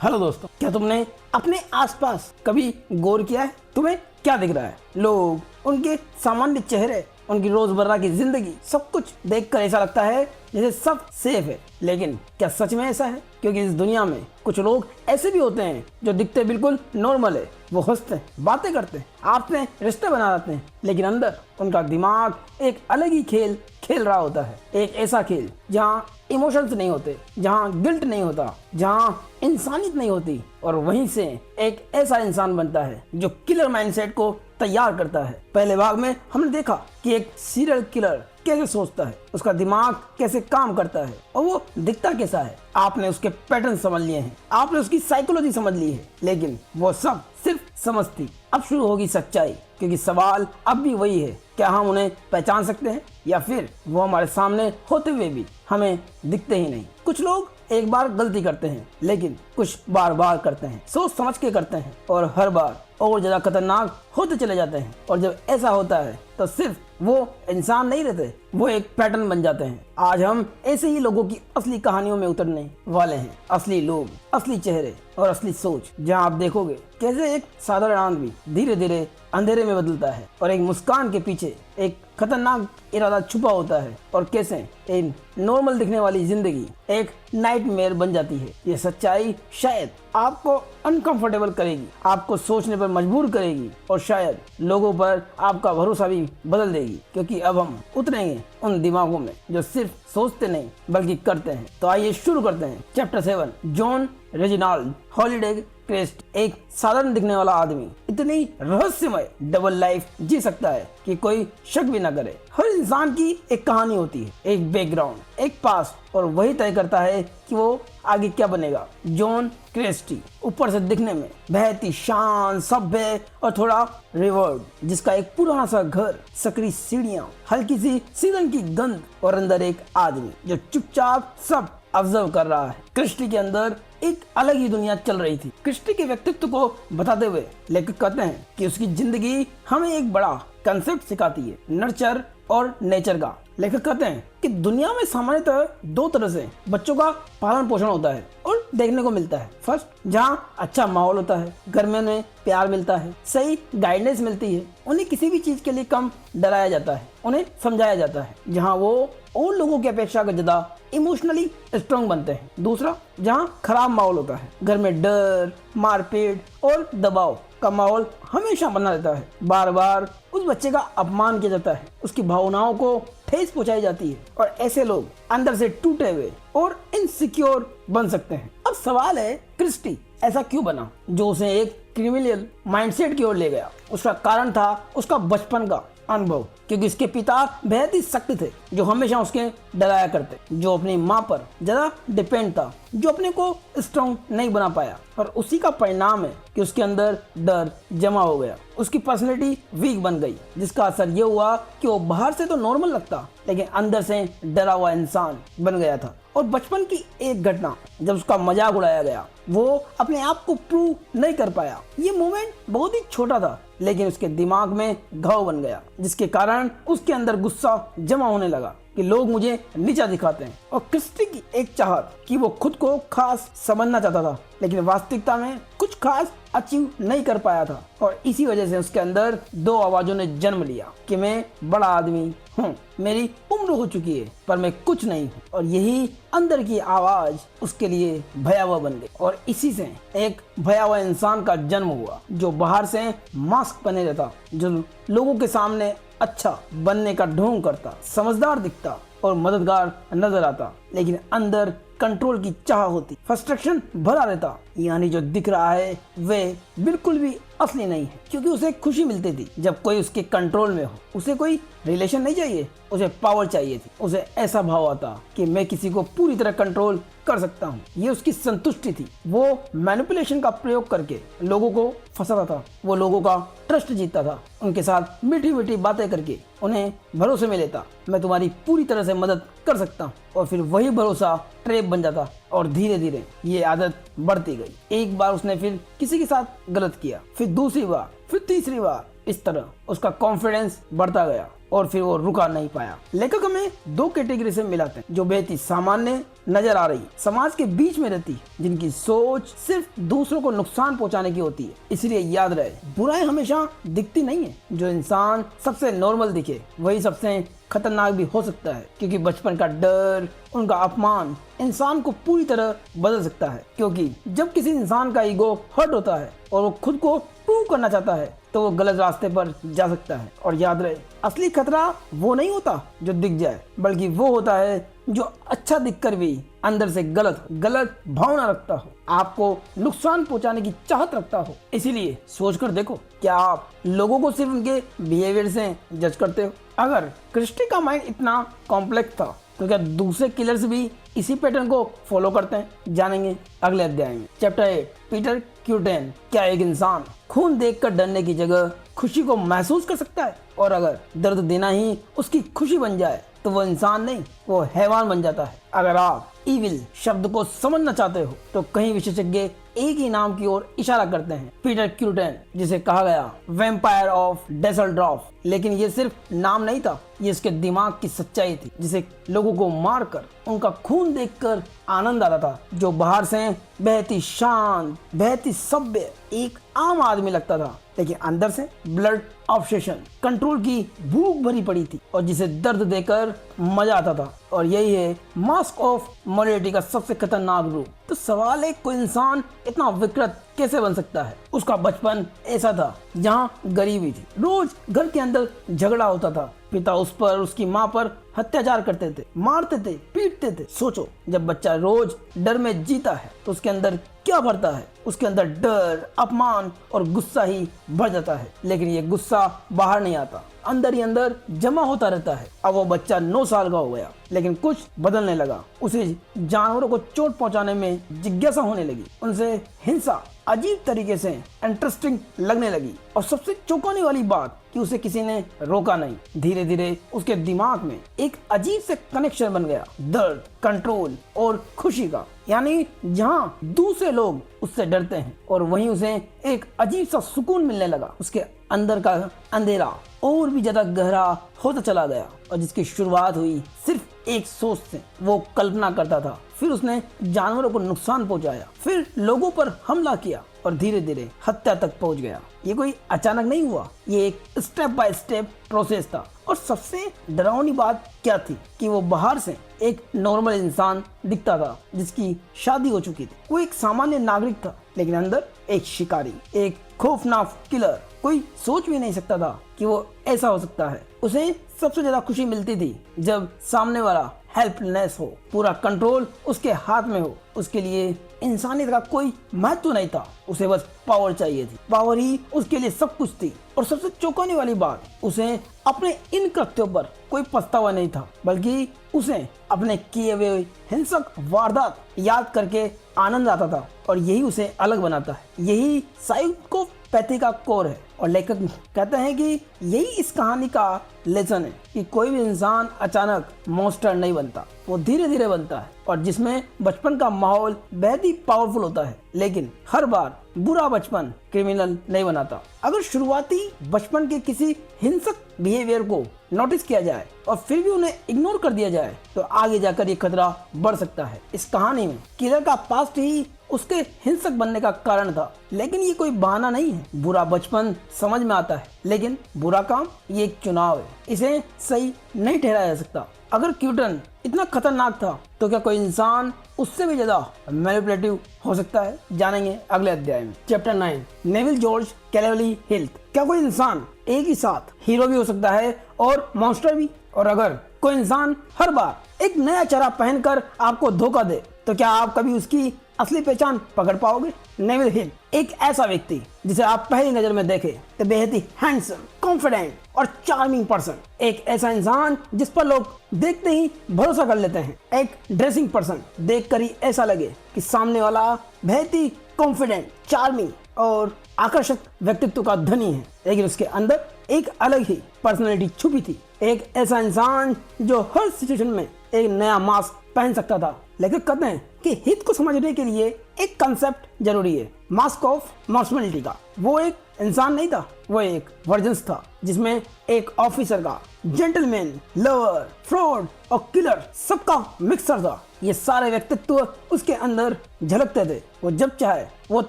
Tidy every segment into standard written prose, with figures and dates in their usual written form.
Hello दोस्तों, क्या तुमने अपने आसपास कभी गौर किया है? तुम्हें क्या दिख रहा है? लोग, उनके सामान्य चेहरे, उनकी रोजमर्रा की जिंदगी, सब कुछ देखकर ऐसा लगता है जैसे सब सेफ है। लेकिन क्या सच में ऐसा है? क्योंकि इस दुनिया में कुछ लोग ऐसे भी होते हैं जो दिखते बिल्कुल नॉर्मल है। वो हंसते हैं, बातें करते हैं, आपस में रिश्ते बनाते हैं, लेकिन अंदर उनका दिमाग एक अलग ही खेल खेल रहा होता है। एक ऐसा खेल जहाँ इमोशंस नहीं होते, जहाँ गिल्ट नहीं होता, जहाँ इंसानियत नहीं होती, और वहीं से एक ऐसा इंसान बनता है जो किलर माइंडसेट को तैयार करता है। पहले भाग में हमने देखा कि एक सीरियल किलर कैसे सोचता है, उसका दिमाग कैसे काम करता है और वो दिखता कैसा है। आपने उसके पैटर्न समझ लिए हैं, आपने उसकी साइकोलॉजी समझ ली है, लेकिन वो सब सिर्फ समझ थी। अब शुरू होगी सच्चाई, क्योंकि सवाल अब भी वही है, क्या हम उन्हें पहचान सकते हैं या फिर वो हमारे सामने होते हुए भी हमें दिखते ही नहीं। कुछ लोग एक बार गलती करते हैं, लेकिन कुछ बार बार करते हैं, सोच समझ के करते हैं, और हर बार और ज्यादा खतरनाक होते चले जाते हैं। और जब ऐसा होता है तो सिर्फ वो इंसान नहीं रहते, वो एक पैटर्न बन जाते हैं। आज हम ऐसे ही लोगों की असली कहानियों में उतरने वाले हैं। असली लोग, असली चेहरे और असली सोच, जहां आप देखोगे कैसे एक साधारण आदमी धीरे धीरे अंधेरे में बदलता है और एक मुस्कान के पीछे एक खतरनाक इरादा छुपा होता है, और कैसे एक नॉर्मल दिखने वाली जिंदगी एक नाइटमेयर बन जाती है। ये सच्चाई शायद आपको अनकंफर्टेबल करेगी, आपको सोचने पर मजबूर करेगी, और शायद लोगों पर आपका भरोसा भी बदल देगी, क्योंकि अब हम उतरेंगे उन दिमागों में जो सिर्फ सोचते नहीं बल्कि करते हैं। तो आइए शुरू करते हैं। Chapter 7, John Reginald holiday crest. एक साधारण दिखने वाला आदमी इतनी रहस्यमय डबल लाइफ जी सकता है कि कोई शक भी न करे। हर इंसान की एक कहानी होती है, एक बैकग्राउंड, एक पास्ट, और वही तय करता है कि वो आगे क्या बनेगा। जॉन क्रेस्टी ऊपर से दिखने में बहुत ही शांत, सभ्य और थोड़ा रिवर्ड, जिसका एक पुराना सा घर, सकरी सीढ़ियां, हल्की सी सीजन की गंध, और अंदर एक आदमी जो चुपचाप सब ऑब्जर्व कर रहा है। क्रिस्टी के अंदर एक अलग ही दुनिया चल रही थी। क्रिस्टी के व्यक्तित्व को बताते हुए लेखक कहते हैं कि उसकी जिंदगी हमें एक बड़ा कंसेप्ट सिखाती है, नर्चर और नेचर का। लेखक कहते हैं कि दुनिया में सामान्यतः दो तरह से बच्चों का पालन पोषण होता है और देखने को मिलता है। फर्स्ट, जहाँ अच्छा माहौल होता है, घर में उन्हें प्यार मिलता है, सही गाइडेंस मिलती है, उन्हें किसी भी चीज के लिए कम डराया जाता है, उन्हें समझाया जाता है, जहाँ वो और लोगों की अपेक्षा का ज्यादा इमोशनली स्ट्रांग बनते हैं। दूसरा, जहाँ खराब माहौल होता है, घर में डर, मारपीट और दबाव का माहौल हमेशा बना रहता है। बार बार उस बच्चे का अपमान किया जाता है, उसकी भावनाओं को ठेस पहुंचाई जाती है, और ऐसे लोग अंदर से टूटे हुए और इनसिक्योर बन सकते हैं। अब सवाल है, क्रिस्टी ऐसा क्यों बना जो उसे एक क्रिमिनल माइंडसेट की ओर ले गया? उसका कारण था उसका बचपन का अनुभव, क्योंकि उसके पिता बेहद ही सख्त थे, जो हमेशा उसके डराया करते, जो अपनी माँ पर ज्यादा डिपेंड था, जो अपने को स्ट्रॉन्ग नहीं बना पाया, और उसी का परिणाम है कि उसके अंदर डर जमा हो गया, उसकी पर्सनैलिटी वीक बन गई, जिसका असर ये हुआ कि वो बाहर से तो नॉर्मल लगता, लेकिन अंदर से डरा हुआ इंसान बन गया था। और बचपन की एक घटना जब उसका मजाक उड़ाया गया, वो अपने आप को प्रूव नहीं कर पाया। ये मोमेंट बहुत ही छोटा था, लेकिन उसके दिमाग में घाव बन गया, जिसके कारण उसके अंदर गुस्सा जमा होने लगा कि लोग मुझे नीचा दिखाते हैं। और क्रिस्टी की एक चाहत कि वो खुद को खास समझना चाहता था, लेकिन वास्तविकता में कुछ खास अचीव नहीं कर पाया था। और इसी वजह से उसके अंदर दो आवाजों ने जन्म लिया कि मैं बड़ा आदमी हूँ, मेरी उम्र हो चुकी है, पर मैं कुछ नहीं हूँ। और यही अंदर की आवाज उसके लिए भयावह बन गई, और इसी से एक भयावह इंसान का जन्म हुआ, जो बाहर से मास्क पहने रहता, जो लोगों के सामने अच्छा बनने का ढोंग करता, समझदार दिखता और मददगार नजर आता, लेकिन अंदर कंट्रोल की चाह होती, फ्रस्ट्रेशन भरा रहता। यानी जो दिख रहा है वे बिल्कुल भी असली नहीं है, क्योंकि उसे खुशी मिलती थी जब कोई उसके कंट्रोल में हो। उसे कोई रिलेशन नहीं चाहिए, उसे पावर चाहिए थी। उसे ऐसा भाव आता कि मैं किसी को पूरी तरह कंट्रोल कर सकता हूँ, ये उसकी संतुष्टि थी। वो मैनिपुलेशन का प्रयोग करके लोगों को फंसाता था, वो लोगों का ट्रस्ट जीतता था, उनके साथ मीठी मीठी बातें करके उन्हें भरोसे में लेता, मैं तुम्हारी पूरी तरह से मदद कर सकता हूँ, और फिर वही भरोसा ट्रैप बन जाता, और धीरे धीरे ये आदत बढ़ती गई। एक बार उसने फिर किसी के साथ गलत किया, फिर दूसरी बार, फिर तीसरी बार, इस तरह उसका कॉन्फिडेंस बढ़ता गया, और फिर वो रुका नहीं पाया। लेखक हमें दो कैटेगरी से मिलाते हैं, जो बेहद ही सामान्य नजर आ रही समाज के बीच में रहती है, जिनकी सोच सिर्फ दूसरों को नुकसान पहुंचाने की होती है। इसलिए याद रहे, बुराई हमेशा दिखती नहीं है। जो इंसान सबसे नॉर्मल दिखे वही सबसे खतरनाक भी हो सकता है, क्योंकि बचपन का डर, उनका अपमान इंसान को पूरी तरह बदल सकता है। क्योंकि जब किसी इंसान का ईगो हर्ट होता है और वो खुद को प्रूव करना चाहता है, तो वो गलत रास्ते पर जा सकता है। और याद रहे, असली खतरा वो नहीं होता जो दिख जाए, बल्कि वो होता है जो अच्छा दिखकर भी अंदर से गलत भावना रखता हो, आपको नुकसान पहुंचाने की चाहत रखता हो। इसीलिए सोचकर देखो, क्या आप लोगों को सिर्फ उनके बिहेवियर से जज करते हो? अगर क्रिस्टी का माइंड इतना कॉम्प्लेक्स था, तो क्या दूसरे किलर्स भी इसी पैटर्न को फॉलो करते हैं? जानेंगे अगले अध्याय में। Chapter 8, Peter क्यूटेन। क्या एक इंसान खून देखकर डरने की जगह खुशी को महसूस कर सकता है? और अगर दर्द देना ही उसकी खुशी बन जाए, तो वो इंसान नहीं, वो हैवान बन जाता है। अगर आप इविल शब्द को समझना चाहते हो, तो कई विशेषज्ञ एक ही नाम की ओर इशारा करते हैं, पीटर क्यूटेन, जिसे कहा गया वैम्पायर ऑफ डेसल्ड्रॉफ। लेकिन ये सिर्फ नाम नहीं था, ये इसके दिमाग की सच्चाई थी, जिसे लोगों को मारकर उनका खून देखकर आनंद आता था। जो बाहर से बेहद ही शांत, बेहद ही सभ्य एक आम आदमी लगता था, लेकिन अंदर से ब्लड ऑब्सेशन, कंट्रोल की भूख भरी पड़ी थी, और जिसे दर्द देकर मजा आता था। और यही है मास्क ऑफ मोरालिटी का सबसे खतरनाक रूप। तो सवाल है, कोई इंसान इतना विकृत कैसे बन सकता है? उसका बचपन ऐसा था जहाँ गरीबी थी, रोज घर के अंदर झगड़ा होता था, पिता उस पर, उसकी माँ पर अत्याचार करते थे, मारते थे, पीटते थे। सोचो, जब बच्चा रोज डर में जीता है, तो उसके अंदर क्या भरता है? उसके अंदर डर, अपमान और गुस्सा ही भर जाता है। लेकिन ये गुस्सा बाहर नहीं आता, अंदर ही अंदर जमा होता रहता है। अब वो बच्चा 9 साल का हो गया, लेकिन कुछ बदलने लगा। उसे जानवरों को चोट पहुंचाने में जिज्ञासा होने लगी, उनसे हिंसा अजीब तरीके से इंटरेस्टिंग लगने लगी। और सबसे चौंकाने वाली बात कि उसे किसी ने रोका नहीं। धीरे धीरे उसके दिमाग में एक अजीब से कनेक्शन बन गया, दर्द, कंट्रोल और खुशी का। यानी जहाँ दूसरे लोग उससे डरते हैं, और वहीं उसे एक अजीब सा सुकून मिलने लगा। उसके अंदर का अंधेरा और भी ज्यादा गहरा होता चला गया, और जिसकी शुरुआत हुई सिर्फ एक सोच से। वो कल्पना करता था, फिर उसने जानवरों को नुकसान पहुंचाया, फिर लोगों पर हमला किया, और धीरे धीरे हत्या तक पहुंच गया। ये कोई अचानक नहीं हुआ, ये एक स्टेप बाय स्टेप प्रोसेस था। और सबसे डरावनी बात क्या थी कि वो बाहर से एक नॉर्मल इंसान दिखता था, जिसकी शादी हो चुकी थी। वो एक सामान्य नागरिक था, लेकिन अंदर एक शिकारी, एक खौफनाक किलर। कोई सोच भी नहीं सकता था कि वो ऐसा हो सकता है। उसे सबसे ज्यादा खुशी मिलती थी जब सामने वाला हेल्पलेस हो, पूरा कंट्रोल उसके हाथ में हो। उसके लिए इंसानियत का कोई महत्व नहीं था, उसे बस पावर चाहिए थी। पावर ही उसके लिए सब कुछ थी। और सबसे चौंकाने वाली बात, उसे अपने इन कृत्यों पर कोई पछतावा नहीं था, बल्कि उसे अपने किए हुए हिंसक वारदात याद करके आनंद आता था। और यही उसे अलग बनाता है, यही साइकोपैथी का कोर है। और लेखक कहते हैं कि यही इस कहानी का लेसन है कि कोई भी इंसान अचानक मॉन्स्टर नहीं बनता, वो धीरे धीरे बनता है। और जिसमें बचपन का माहौल बेहद ही पावरफुल होता है, लेकिन हर बार बुरा बचपन क्रिमिनल नहीं बनाता। अगर शुरुआती बचपन के किसी हिंसक बिहेवियर को नोटिस किया जाए और फिर भी उन्हें इग्नोर कर दिया जाए, तो आगे जाकर ये खतरा बढ़ सकता है। इस कहानी में किलर का पास्ट ही उसके हिंसक बनने का कारण था, लेकिन ये कोई बहाना नहीं है। बुरा बचपन समझ में आता है, लेकिन बुरा काम ये एक चुनाव है, इसे सही नहीं ठहराया जा सकता। अगर क्यूटन इतना खतरनाक था, तो क्या कोई इंसान उससे भी ज्यादा मैनिपुलेटिव हो सकता है? जानेंगे अगले अध्याय में। चैप्टर 9, नेविल जॉर्ज कैलेवली हिल्ट। क्या कोई इंसान एक ही साथ हीरो भी हो सकता है और मॉन्स्टर भी? और अगर कोई इंसान हर बार एक नया चेहरा पहनकर आपको धोखा दे, तो क्या आप कभी उसकी असली पहचान पकड़ पाओगे? नेविल हिल एक ऐसा व्यक्ति जिसे आप पहली नजर में देखे तो बेहद ही हैंडसम, कॉन्फिडेंट और चार्मिंग पर्सन। एक ऐसा इंसान जिस पर लोग देखते ही भरोसा कर लेते हैं। एक ड्रेसिंग पर्सन, देखकर ही ऐसा लगे कि सामने वाला बेहद ही कॉन्फिडेंट, चार्मिंग और आकर्षक व्यक्तित्व का धनी है, लेकिन उसके अंदर एक अलग ही पर्सनैलिटी छुपी थी। एक ऐसा इंसान जो हर सिचुएशन में एक नया मास्क पहन सकता था। लेकिन कहते हैं कि हित को समझने के लिए एक कंसेप्ट जरूरी है, मास्क ऑफ मॉर्समैलिटी का। वो एक इंसान नहीं था, वो एक वर्जन था, जिसमें एक ऑफिसर का जेंटलमैन, लवर, फ्रॉड और किलर सबका मिक्सर था। ये सारे व्यक्तित्व उसके अंदर झलकते थे। वो जब चाहे वो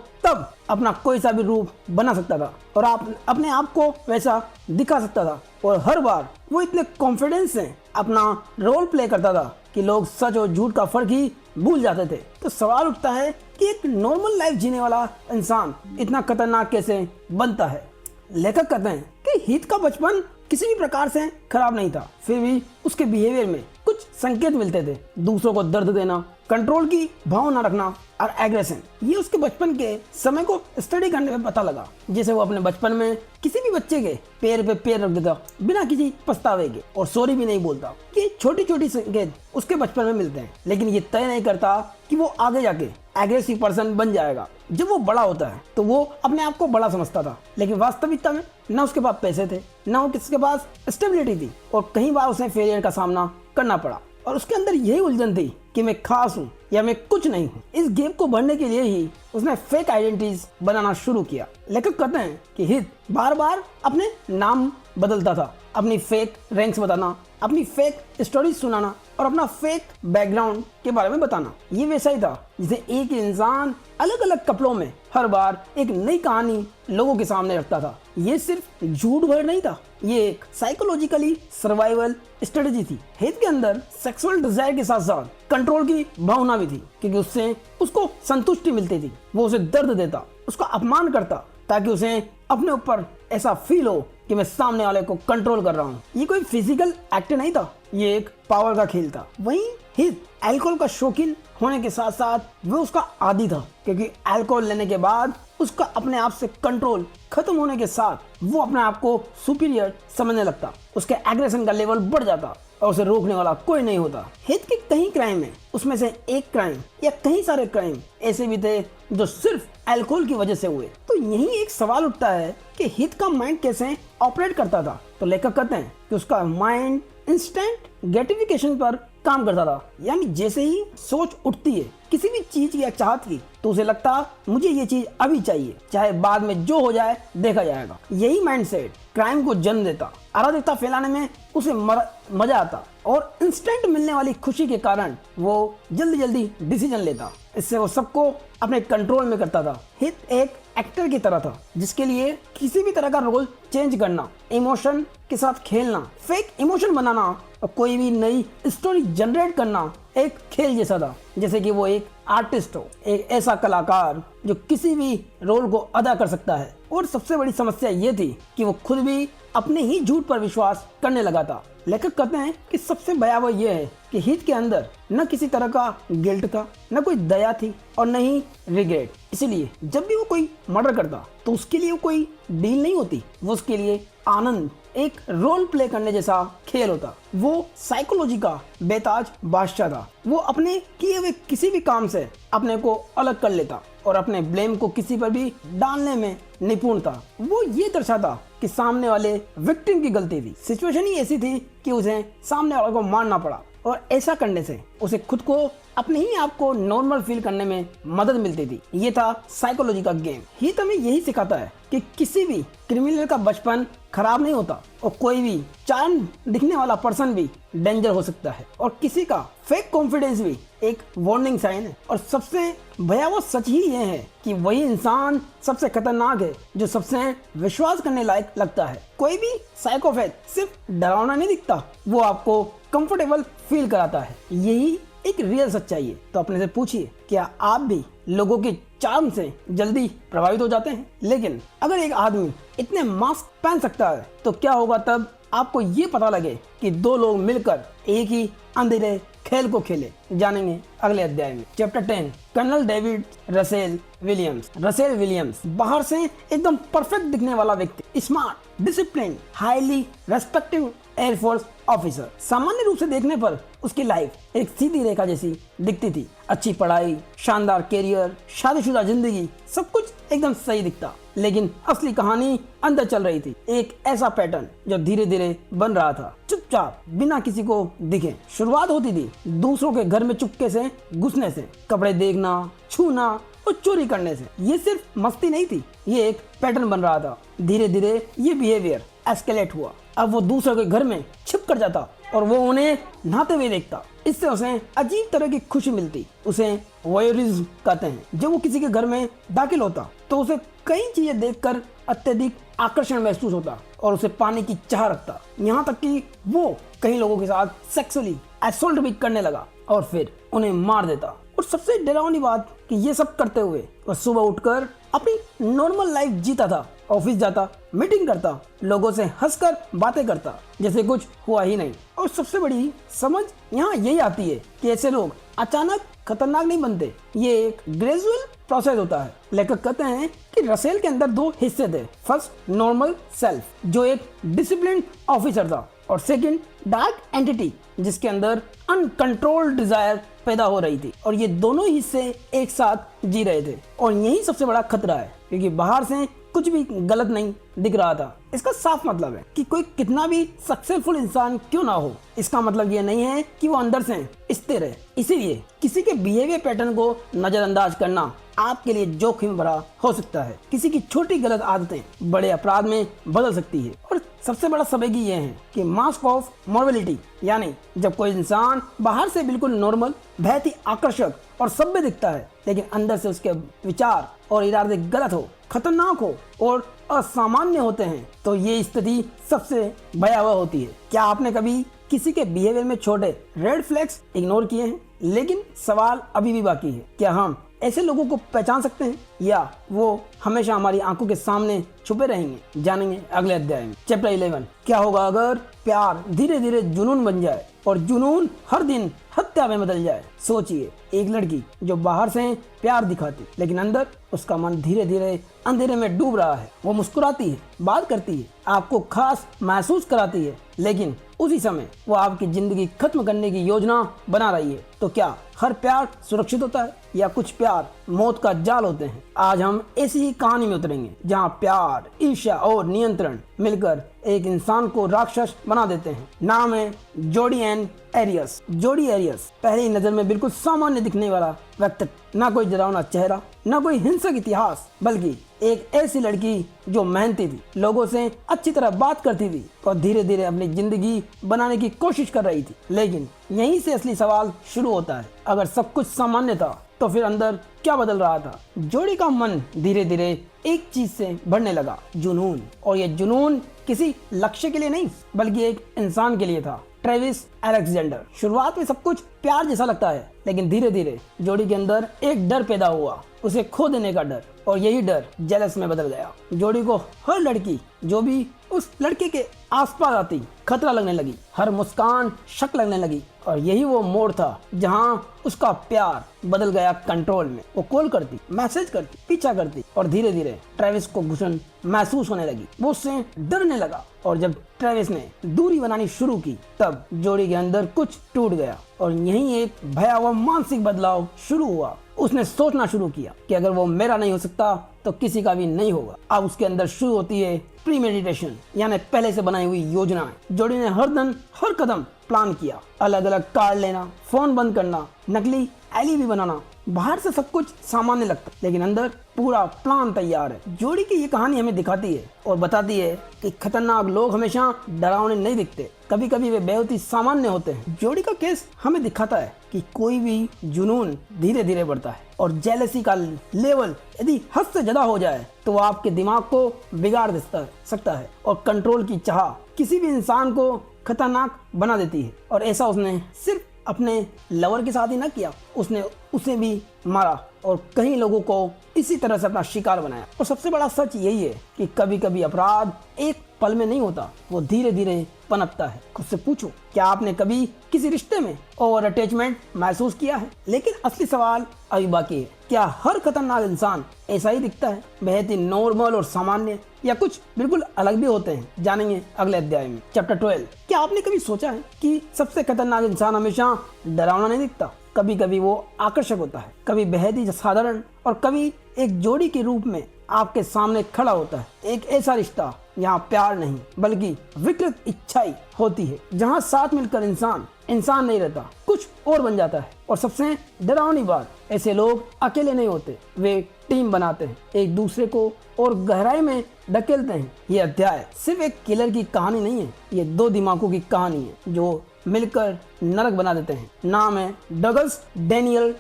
तब अपना कोई सा भी रूप बना सकता था और आप अपने आप को वैसा दिखा सकता था। और हर बार वो इतने कॉन्फिडेंस से अपना रोल प्ले करता था कि लोग सच और झूठ का फर्क ही भूल जाते थे। तो सवाल उठता है कि एक नॉर्मल लाइफ जीने वाला इंसान इतना खतरनाक कैसे बनता है। लेखक कहते हैं कि हीथ का बचपन किसी भी प्रकार से खराब नहीं था, फिर भी उसके बिहेवियर में कुछ संकेत मिलते थे। दूसरों को दर्द देना, कंट्रोल की भावना रखना और एग्रेशन। ये उसके बचपन के समय को स्टडी करने में पता लगा। जैसे वो अपने बचपन में किसी भी बच्चे के पैर पे पैर रख देता बिना किसी पछतावे के और सॉरी भी नहीं बोलता। ये छोटी छोटी संकेत उसके बचपन में मिलते हैं, लेकिन ये तय नहीं करता कि वो आगे जाके एग्रेसिव पर्सन बन जाएगा। जब वो बड़ा होता है तो वो अपने आप को बड़ा समझता था, लेकिन वास्तविकता में न उसके पास पैसे थे, न वो किसी के पास स्टेबिलिटी थी और कई बार उसे फेलियर का सामना करना पड़ा। और उसके अंदर यही उलझन थी कि मैं खास हूँ या मैं कुछ नहीं हूँ। इस गैप को भरने के लिए ही उसने फेक आइडेंटिटीज बनाना शुरू किया। लेखक कहते हैं कि हीथ बार बार अपने नाम बदलता था, अपनी फेक रैंक्स बताना, अपनी फेक स्टोरीज सुनाना और अपना फेक बैकग्राउंड के बारे में बताना। ये वैसा ही था जिसे एक ही इंसान अलग अलग कपड़ों में हर बार एक नई कहानी लोगों के सामने रखता था। ये सिर्फ झूठ भर नहीं था, ये एक साइकोलॉजिकली सर्वाइवल स्ट्रेटजी थी। हीथ के अंदर सेक्सुअल डिजायर के साथ साथ कंट्रोल की भावना भी थी, क्योंकि उससे उसको संतुष्टि मिलती थी। वो उसे दर्द देता, उसका अपमान करता, ताकि उसे अपने ऊपर ऐसा फील हो कि मैं सामने वाले को कंट्रोल कर रहा हूँ। ये कोई फिजिकल एक्ट नहीं था, ये एक पावर का खेल था। वहीं हीथ अल्कोहल का शौकीन होने के साथ साथ वो उसका आदी था, क्योंकि अल्कोहल लेने के बाद उसका अपने आप से कंट्रोल खत्म होने के साथ वो अपने आप को सुपीरियर समझने लगता। उसके एग्रेशन का लेवल बढ़ जाता और उसे रोकने वाला कोई नहीं होता। हीथ के कई क्राइम है, उसमें से एक क्राइम या कई सारे क्राइम ऐसे भी थे जो सिर्फ अल्कोहल की वजह से हुए। तो यही एक सवाल उठता है कि हीथ का माइंड कैसे ऑपरेट करता था। तो लेखक कहते हैं कि उसका माइंड इंस्टेंट ग्रेटिफिकेशन पर काम करता था, यानी जैसे ही सोच उठती है किसी भी चीज या चाहत की तो उसे लगता मुझे ये चीज अभी चाहिए, चाहे बाद में जो हो जाए देखा जाएगा। यही माइंडसेट क्राइम को जन्म देता। अराजकता फैलाने में उसे मजा आता और इंस्टेंट मिलने वाली खुशी के कारण वो जल्दी जल्दी डिसीजन लेता। इससे वो सबको अपने कंट्रोल में करता था। हीथ एक एक्टर की तरह था जिसके लिए किसी भी तरह का रोल चेंज करना, इमोशन के साथ खेलना, फेक इमोशन बनाना और कोई भी नई स्टोरी जनरेट करना एक खेल जैसा था। जैसे कि वो एक आर्टिस्ट हो, एक ऐसा कलाकार जो किसी भी रोल को अदा कर सकता है। और सबसे बड़ी समस्या ये थी कि वो खुद भी अपने ही झूठ पर विश्वास करने लगा था। लेखक कहते हैं कि सबसे भयावह यह है कि हीथ के अंदर न किसी तरह का गिल्ट था, न कोई दया थी और न ही रिग्रेट। इसलिए जब भी वो कोई मर्डर करता तो उसके लिए कोई डील नहीं होती, वो उसके लिए आनंद, एक रोल प्ले करने जैसा खेल होता। वो साइकोलॉजी का बेताज बादशाह था। वो अपने किए हुए किसी भी काम से अपने को अलग कर लेता और अपने ब्लेम को किसी पर भी डालने में निपुण था। वो ये दर्शाता कि सामने वाले विक्टिम की गलती थी। सिचुएशन ही ऐसी थी कि उसे सामने वाले को मारना पड़ा और ऐसा करने से उसे खुद को अपने ही आप को नॉर्मल फील करने में मदद मिलती थी। ये था साइकोलॉजी का गेम। हीथ हमें यही सिखाता है कि किसी भी क्रिमिनल का बचपन खराब नहीं होता और कोई भी चार्म दिखने वाला पर्सन भी डेंजर हो सकता है और किसी का फेक कॉन्फिडेंस भी एक वार्निंग साइन है। और सबसे भयावह सच ही यह है कि वही इंसान सबसे खतरनाक है जो सबसे विश्वास करने लायक लगता है। कोई भी साइकोपैथ सिर्फ डरावना नहीं दिखता, वो आपको कंफर्टेबल फील कराता है। यही एक रियल सच्चाई है। तो अपने से पूछिए, क्या आप भी लोगों के चार्म से जल्दी प्रभावित हो जाते हैं? लेकिन अगर एक आदमी इतने मास्क पहन सकता है तो क्या होगा तब आपको ये पता लगे कि दो लोग मिलकर एक ही अंधेरे खेल को खेले। जानेंगे अगले अध्याय में। Chapter 10, colonel David Russell Williams. Russell Williams बाहर से एकदम परफेक्ट दिखने वाला व्यक्ति, smart, discipline, highly respected air force officer. सामान्य रूप से देखने पर उसकी लाइफ एक सीधी रेखा जैसी दिखती थी। अच्छी पढ़ाई, शानदार कैरियर, शादीशुदा जिंदगी, सब कुछ एकदम सही दिखता। लेकिन असली कहानी अंदर चल रही थी। एक ऐसा पैटर्न जो धीरे धीरे बन रहा था, चुपचाप, बिना किसी को दिखे। शुरुआत होती थी दूसरों के घर में चुपके से घुसने से, कपड़े देखना, छूना और चोरी करने से। ये सिर्फ मस्ती नहीं थी, ये एक पैटर्न बन रहा था। धीरे धीरे ये बिहेवियर एस्केलेट हुआ। अब वो दूसरों के घर में छिप कर जाता और वो उन्हें नहाते हुए देखता। इससे उसे अजीब तरह की खुशी मिलती। उसे वोयरिज्म कहते हैं। जब वो किसी के घर में दाखिल होता तो उसे कई चीजें देखकर अत्यधिक आकर्षण महसूस होता और उसे पाने की चाह रखता। यहाँ तक कि वो कई लोगों के साथ सेक्सुअली असॉल्ट भी करने लगा और फिर उन्हें मार देता। और सबसे डरावनी बात कि ये सब करते हुए वह सुबह उठकर अपनी नॉर्मल लाइफ जीता था। ऑफिस जाता, मीटिंग करता, लोगों से हंसकर बातें करता जैसे कुछ हुआ ही नहीं। और सबसे बड़ी समझ यहाँ यही आती है कि ऐसे लोग अचानक खतरनाक नहीं बनते। ये एक ग्रेजुअल प्रोसेस होता है। लेखक कहते हैं कि रसेल के अंदर दो हिस्से थे। फर्स्ट नॉर्मल सेल्फ, जो एक डिसिप्लिन्ड ऑफिसर था, और सेकंड डार्क एंटिटी, जिसके अंदर अनकंट्रोल्ड डिजायर पैदा हो रही थी। और ये दोनों हिस्से एक साथ जी रहे थे। और यही सबसे बड़ा खतरा है, क्योंकि बाहर से कुछ भी गलत नहीं दिख रहा था। इसका साफ मतलब है कि कोई कितना भी सक्सेसफुल इंसान क्यों ना हो, इसका मतलब ये नहीं है कि वो अंदर से स्थिर है। इसीलिए किसी के बिहेवियर पैटर्न को नजरअंदाज करना आपके लिए जोखिम भरा हो सकता है। किसी की छोटी गलत आदतें बड़े अपराध में बदल सकती है। और सबसे बड़ा सबक ये है कि मास्क ऑफ मॉरलिटी, यानी जब कोई इंसान बाहर से बिल्कुल नॉर्मल, बेहद ही आकर्षक और सभ्य दिखता है, लेकिन अंदर से उसके विचार और इरादे गलत हो, खतरनाक हो और असामान्य होते हैं, तो ये स्थिति सबसे भयावह होती है। क्या आपने कभी किसी के बिहेवियर में छोटे रेड फ्लैग्स इग्नोर किए हैं? लेकिन सवाल अभी भी बाकी है, क्या हम ऐसे लोगों को पहचान सकते हैं या वो हमेशा हमारी आंखों के सामने छुपे रहेंगे? जानेंगे अगले अध्याय में। चैप्टर 11, क्या होगा अगर प्यार धीरे धीरे जुनून बन जाए और जुनून हर दिन हत्या में बदल जाए। सोचिए, एक लड़की जो बाहर से प्यार दिखाती लेकिन अंदर उसका मन धीरे धीरे अंधेरे में डूब रहा है। वो मुस्कुराती है, बात करती है, आपको खास महसूस कराती है, लेकिन उसी समय वो आपकी जिंदगी खत्म करने की योजना बना रही है। तो क्या हर प्यार सुरक्षित होता है या कुछ प्यार मौत का जाल होते हैं? आज हम ऐसी ही कहानी में उतरेंगे जहाँ प्यार, ईर्ष्या और नियंत्रण मिलकर एक इंसान को राक्षस बना देते हैं। नाम है जोडी एन एरियस। जोडी एरियस पहली नजर में बिल्कुल सामान्य दिखने वाला व्यक्तित्व, ना कोई डरावना चेहरा, ना कोई हिंसक इतिहास, बल्कि एक ऐसी लड़की जो मेहनती थी, लोगों से अच्छी तरह बात करती थी और धीरे धीरे अपनी जिंदगी बनाने की कोशिश कर रही थी। लेकिन यहीं से असली सवाल शुरू होता है। अगर सब कुछ सामान्य था तो फिर अंदर क्या बदल रहा था? जोडी का मन धीरे धीरे एक चीज से बढ़ने लगा, जुनून। और ये जुनून किसी लक्ष्य के लिए नहीं बल्कि एक इंसान के लिए था, ट्रेविस अलेक्जेंडर। शुरुआत में सब कुछ प्यार जैसा लगता है, लेकिन धीरे धीरे जोडी के अंदर एक डर पैदा हुआ, उसे खो देने का डर। और यही डर जेलस में बदल गया। जोडी को हर लड़की जो भी उस लड़के के आसपास आती खतरा लगने लगी, हर मुस्कान शक लगने लगी। और यही वो मोड़ था जहां उसका प्यार बदल गया कंट्रोल में। वो कॉल करती, मैसेज करती, पीछा करती और धीरे धीरे ट्रेविस को घुसन महसूस होने लगी। वो उससे डरने लगा। और जब ट्रेविस ने दूरी बनानी शुरू की तब जोडी के अंदर कुछ टूट गया और यही एक भयावह मानसिक बदलाव शुरू हुआ। उसने सोचना शुरू किया कि अगर वो मेरा नहीं हो सकता तो किसी का भी नहीं होगा। अब उसके अंदर शुरू होती है प्री मेडिटेशन, यानी पहले से बनाई हुई योजनाएं। जोडी ने हर दिन हर कदम प्लान किया, अलग अलग कार्ड लेना, फोन बंद करना, नकली एलिबी बनाना। बाहर से सब कुछ सामान्य लगता लेकिन अंदर पूरा प्लान तैयार है। जोडी की ये कहानी हमें दिखाती है और बताती है कि खतरनाक लोग हमेशा डरावने नहीं दिखते, कभी कभी वे बेहद ही सामान्य होते हैं। जोडी का केस हमें दिखाता है कि कोई भी जुनून धीरे धीरे बढ़ता है और जेलसी का लेवल यदि हद से ज्यादा हो जाए तो वो आपके दिमाग को बिगाड़ सकता है और कंट्रोल की चाह किसी भी इंसान को खतरनाक बना देती है। और ऐसा उसने सिर्फ अपने लवर के साथ ही ना किया, उसने उसे भी मारा और कई लोगों को इसी तरह से अपना शिकार बनाया। और सबसे बड़ा सच यही है कि कभी कभी अपराध एक पल में नहीं होता, वो धीरे धीरे पनपता है। खुद से पूछो, क्या आपने कभी किसी रिश्ते में ओवर अटैचमेंट महसूस किया है? लेकिन असली सवाल अभी बाकी है, क्या हर खतरनाक इंसान ऐसा ही दिखता है, बेहद ही नॉर्मल और सामान्य, या कुछ बिल्कुल अलग भी होते हैं? जानेंगे अगले अध्याय में। चैप्टर 12, क्या आपने कभी सोचा है कि सबसे खतरनाक इंसान हमेशा डरावना नहीं दिखता? कभी कभी वो आकर्षक होता है, कभी बेहद ही साधारण और कभी एक जोड़ी के रूप में आपके सामने खड़ा होता है। एक ऐसा रिश्ता जहाँ प्यार नहीं बल्कि विकृत इच्छाएं होती है, जहाँ साथ मिलकर इंसान नहीं रहता, कुछ कुछ और बन जाता है। और सबसे डरावनी बात, ऐसे लोग अकेले नहीं होते, वे टीम बनाते हैं, एक दूसरे को और गहराई में ढकेलते हैं। ये अध्याय सिर्फ एक किलर की कहानी नहीं है, ये दो दिमागों की कहानी है जो मिलकर नरक बना देते हैं। नाम है Douglas Daniel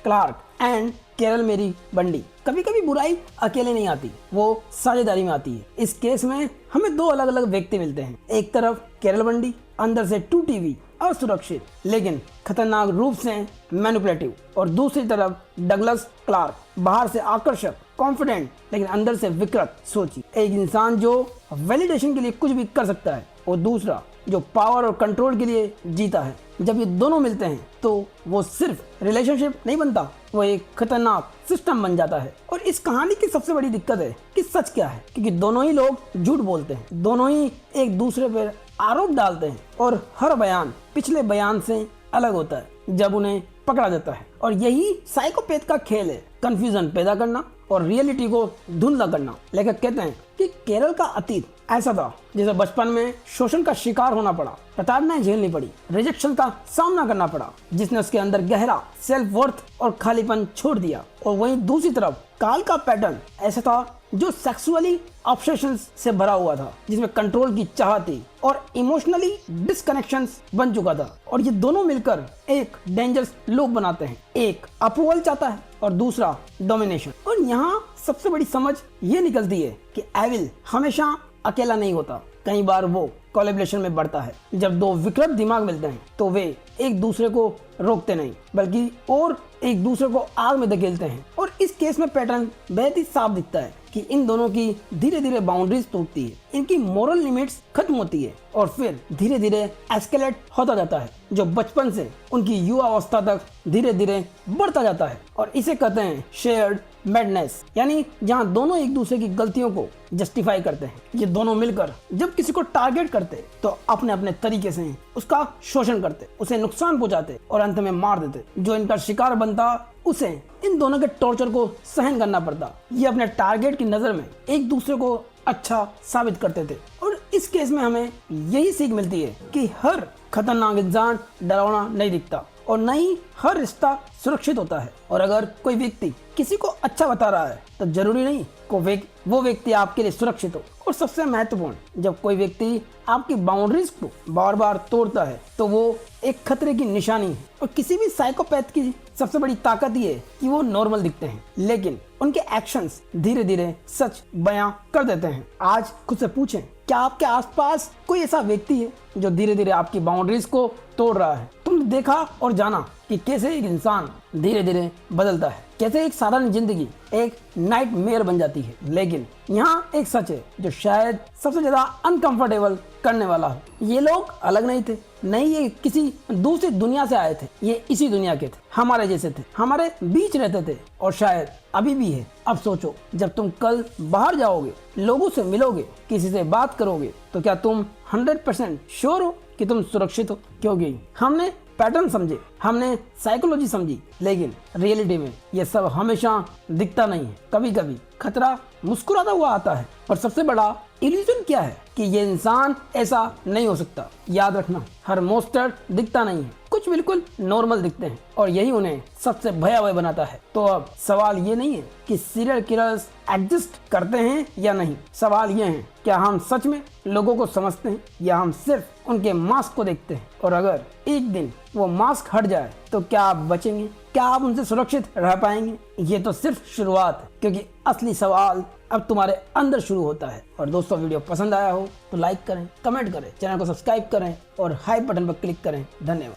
Clark and Carol Mary Bundy. कभी कभी बुराई अकेले नहीं आती, वो साझेदारी में आती है। इस केस में हमें दो अलग अलग व्यक्ति मिलते हैं। एक तरफ कैरल बंडी, अंदर से टूटी हुई, असुरक्षित लेकिन खतरनाक रूप से मैनिपुलेटिव, और दूसरी तरफ डगलस क्लार्क, बाहर से आकर्षक, कॉन्फिडेंट लेकिन अंदर से विकृत सोची। एक इंसान जो वैलिडेशन के लिए कुछ भी कर सकता है और दूसरा जो पावर और कंट्रोल के लिए जीता है। जब ये दोनों मिलते हैं तो वो सिर्फ रिलेशनशिप नहीं बनता, वो एक खतरनाक सिस्टम बन जाता है। और इस कहानी की सबसे बड़ी दिक्कत है कि सच क्या है, क्योंकि दोनों ही लोग झूठ बोलते हैं, दोनों ही एक दूसरे पर आरोप डालते हैं और हर बयान पिछले बयान से अलग होता है जब उन्हें पकड़ा जाता है। और यही साइकोपैथ का खेल है, कंफ्यूजन पैदा करना और रियलिटी को धुंधला करना। लेखक कहते हैं कि केरल का अतीत ऐसा था जैसे बचपन में शोषण का शिकार होना पड़ा, प्रताड़नाएं झेलनी पड़ी, रिजेक्शन का सामना करना पड़ा, जिसने उसके अंदर गहरा सेल्फ वर्थ और खालीपन छोड़ दिया। और वहीं दूसरी तरफ काल का पैटर्न ऐसा था जो सेक्सुअली ऑब्सेशंस से भरा हुआ था, जिसमें कंट्रोल की चाह थी और इमोशनली डिस्कनेक्शंस बन चुका था। और ये दोनों मिलकर एक डेंजरस लूप बनाते हैं, एक अप्रूवल चाहता है और दूसरा डोमिनेशन। और यहाँ सबसे बड़ी समझ ये निकलती है कि एविल हमेशा अकेला नहीं होता, कई बार वो कोलैबोरेशन में बढ़ता है। जब दो विकृत दिमाग मिलते हैं तो वे एक दूसरे को रोकते नहीं बल्कि और एक दूसरे को आग में धकेलते हैं। और इस केस में पैटर्न बेहद ही साफ दिखता है कि इन दोनों की धीरे धीरे बाउंड्रीज टूटती है, इनकी मोरल लिमिट्स खत्म होती है और फिर धीरे धीरे एस्केलेट होता जाता है, जो बचपन से उनकी युवा अवस्था तक धीरे धीरे बढ़ता जाता है। और इसे कहते हैं शेयर्ड मैडनेस, यानी जहां दोनों एक दूसरे की गलतियों को जस्टिफाई करते हैं। ये दोनों मिलकर जब किसी को टारगेट करते तो अपने अपने तरीके से उसका शोषण करते, उसे नुकसान पहुंचाते और अंत में मार देते। जो इनका शिकार बनता उसे इन दोनों के टॉर्चर को सहन करना पड़ता। ये अपने टारगेट की नजर में एक दूसरे को अच्छा साबित करते थे। और इस केस में हमें यही सीख मिलती है कि हर खतरनाक इंसान डरावना नहीं दिखता और न ही हर रिश्ता सुरक्षित होता है। और अगर कोई व्यक्ति किसी को अच्छा बता रहा है तो जरूरी नहीं कि वो व्यक्ति आपके लिए सुरक्षित हो। और सबसे महत्वपूर्ण, जब कोई व्यक्ति आपकी बाउंड्रीज को बार बार तोड़ता है तो वो एक खतरे की निशानी है। और किसी भी साइकोपैथ की सबसे बड़ी ताकत ये है कि वो नॉर्मल दिखते हैं लेकिन उनके एक्शंस धीरे धीरे सच बयां कर देते हैं। आज खुद से पूछें, क्या आपके आसपास कोई ऐसा व्यक्ति है जो धीरे धीरे आपकी बाउंड्रीज को तोड़ रहा है? तुमने देखा और जाना कि कैसे एक इंसान धीरे धीरे बदलता है, कैसे एक साधारण जिंदगी एक नाइटमेयर बन जाती है। लेकिन यहाँ एक सच है जो शायद सबसे ज्यादा अनकंफर्टेबल करने वाला हो। ये लोग अलग नहीं थे, नहीं ये किसी दूसरी दुनिया से आए थे, ये इसी दुनिया के थे, हमारे जैसे थे, हमारे बीच रहते थे और शायद अभी भी है। अब सोचो, जब तुम कल बाहर जाओगे, लोगों से मिलोगे, किसी से बात करोगे, तो क्या तुम 100% श्योर हो कि तुम सुरक्षित हो? क्योंकि हमने पैटर्न समझे, हमने साइकोलॉजी समझी, लेकिन रियलिटी में ये सब हमेशा दिखता नहीं है। कभी कभी खतरा मुस्कुराता हुआ आता है। और सबसे बड़ा इल्यूजन क्या है कि ये इंसान ऐसा नहीं हो सकता। याद रखना, हर मॉन्स्टर दिखता नहीं है, कुछ बिल्कुल नॉर्मल दिखते हैं और यही उन्हें सबसे भयावह बनाता है। तो अब सवाल ये नहीं है कि सीरियल किलर्स एग्जिस्ट करते हैं या नहीं, सवाल ये है क्या हम सच में लोगों को समझते हैं या हम सिर्फ उनके मास्क को देखते हैं? और अगर एक दिन वो मास्क हट जाए तो क्या आप बचेंगे? क्या आप उनसे सुरक्षित रह पाएंगे? ये तो सिर्फ शुरुआत है, क्योंकि असली सवाल अब तुम्हारे अंदर शुरू होता है। और दोस्तों, वीडियो पसंद आया हो तो लाइक करें, कमेंट करें, चैनल को सब्सक्राइब करें और हाई बटन पर क्लिक करें। धन्यवाद।